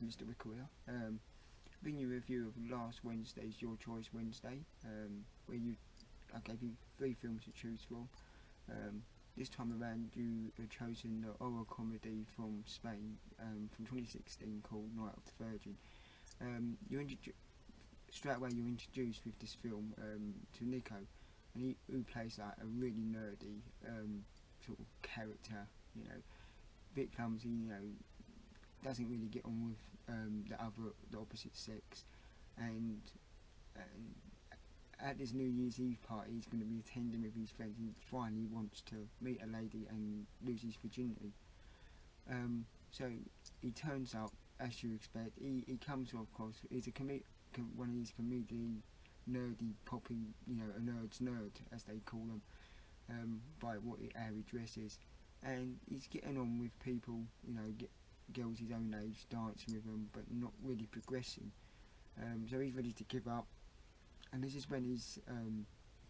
it's Mr. Wickle here. Bringing you a review of last Wednesday's Your Choice Wednesday, where I gave you 3 films to choose from. This time around you have chosen the horror comedy from Spain from 2016 called Night of the Virgin. Straight away you're introduced with this film to Nico, and who plays like a really nerdy sort of character, you know, bit clumsy, you know, doesn't really get on with the opposite sex, and at this New Year's Eve party he's going to be attending with his friends. He finally wants to meet a lady and lose his virginity. So he turns up as you expect. He comes, of course, he's one of these comedian nerdy poppy, you know, a nerd's nerd as they call them, by how he dresses, and he's getting on with people, you know, girls his own age, dancing with them, but not really progressing. So he's ready to give up, and this is when he's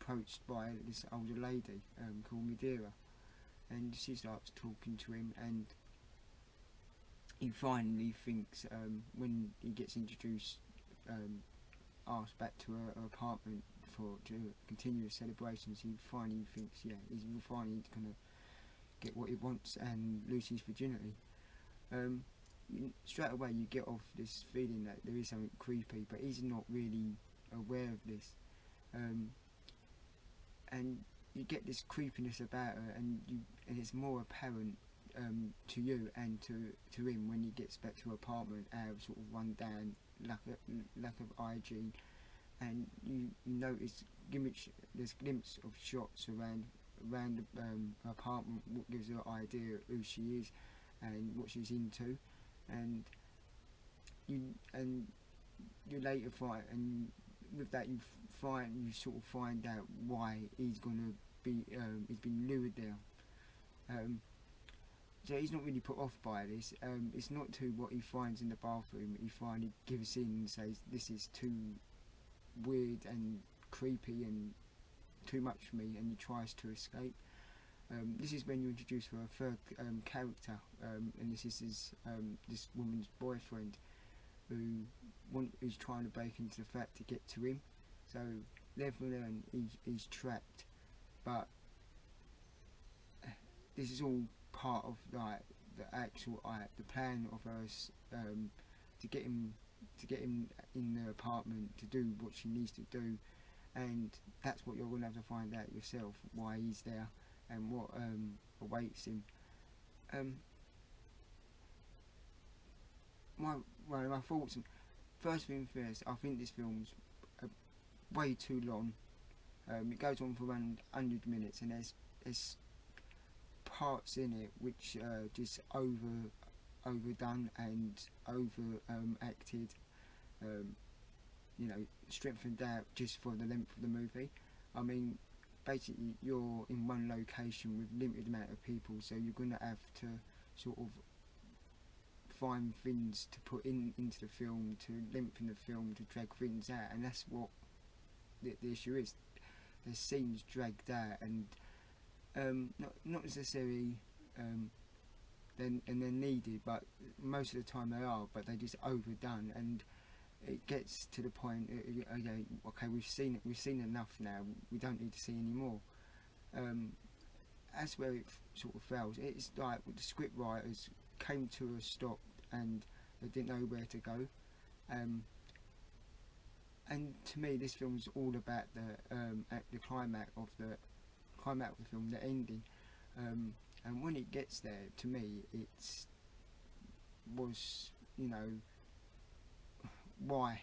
approached by this older lady called Madeira, and she starts talking to him, and he finally thinks, when he gets introduced, asked back to her apartment to continue the celebrations, he finally thinks, yeah, he's finally gonna get what he wants and lose his virginity. Straight away you get off this feeling that there is something creepy, but he's not really aware of this, and you get this creepiness about her, and it's more apparent to you and to him when he gets back to her apartment, how sort of run down, lack of hygiene, and you notice there's glimpse of shots around her apartment, what gives her an idea of who she is and what she's into, and you later find, and with that you sort of find out why he's gonna be he's been lured there. So he's not really put off by this. It's not to what he finds in the bathroom. He finally gives in and says this is too weird and creepy and too much for me, and he tries to escape. This is when you introduce her third character, and this is this woman's boyfriend, who's trying to break into the flat to get to him. So level and he's trapped, but this is all part of like the actual the plan of us to get him in the apartment to do what she needs to do, and that's what you're going to have to find out yourself, why he's there and what awaits him. My thoughts. First thing first, I think this film's way too long. It goes on for around 100 minutes, and there's parts in it which just overdone and acted, you know, strengthened out just for the length of the movie. I mean, basically you're in one location with limited amount of people, so you're going to have to sort of find things to put into the film, to lengthen the film, to drag things out, and that's what the issue is. The scenes dragged out, and not necessarily they're needed, but most of the time they are, but they're just overdone, and it gets to the point, okay, we've seen enough now, we don't need to see any more. That's where it sort of fails. It's like the script writers came to a stop and they didn't know where to go, and to me this film is all about the climax of the film, the ending, and when it gets there, to me was, you know, why,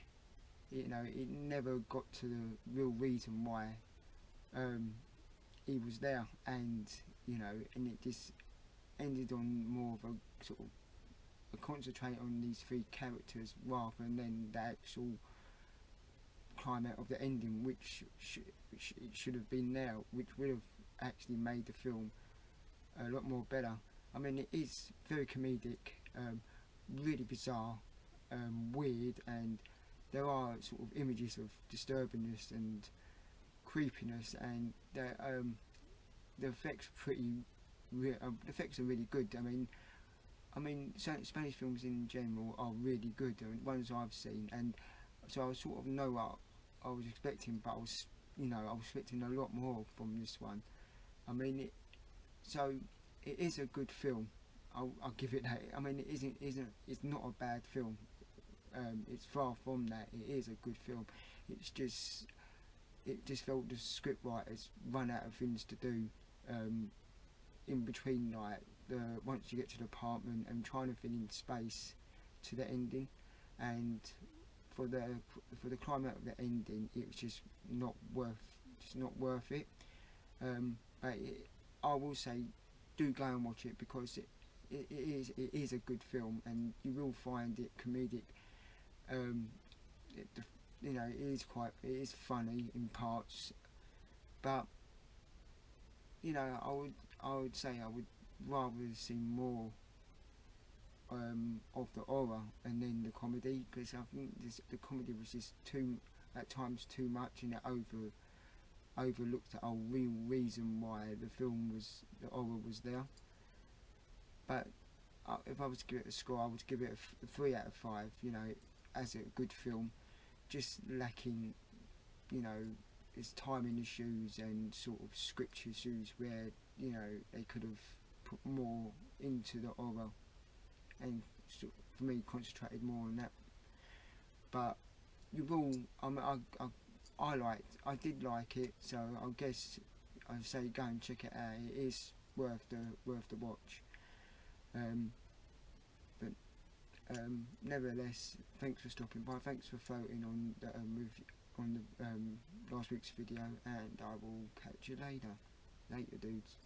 you know, it never got to the real reason why he was there, and you know, and it just ended on more of a sort of concentrate on these 3 characters rather than the actual climax of the ending, which should have been there, which would have actually made the film a lot more better. I mean, it is very comedic, really bizarre, weird, and there are sort of images of disturbingness and creepiness, and the effects are really good. I mean, I mean, Spanish films in general are really good, the ones I've seen, and so I sort of know what I was expecting, but I was expecting a lot more from this one. I mean, it is a good film. I'll give it that. I mean, it's not a bad film. It's far from that. It is a good film. It just felt the script writers run out of things to do in between, like once you get to the apartment and trying to fill in space to the ending, and for the climate of the ending, it was just not worth it. But I will say, do go and watch it, because it is a good film, and you will find it comedic. It is funny in parts, but I would say I would rather see more of the horror and then the comedy, because I think the comedy was just at times too much, and it overlooked the whole real reason why the horror was there. But if I was to give it a score, I would give it a 3 out of 5. As a good film, just lacking, its timing issues and sort of script issues, where they could have put more into the horror and for me concentrated more on that. But you will, I did like it, so I guess I'd say go and check it out. It is worth the watch. But nevertheless, thanks for stopping by. Thanks for voting on the last week's video, and I will catch you later. Later, dudes.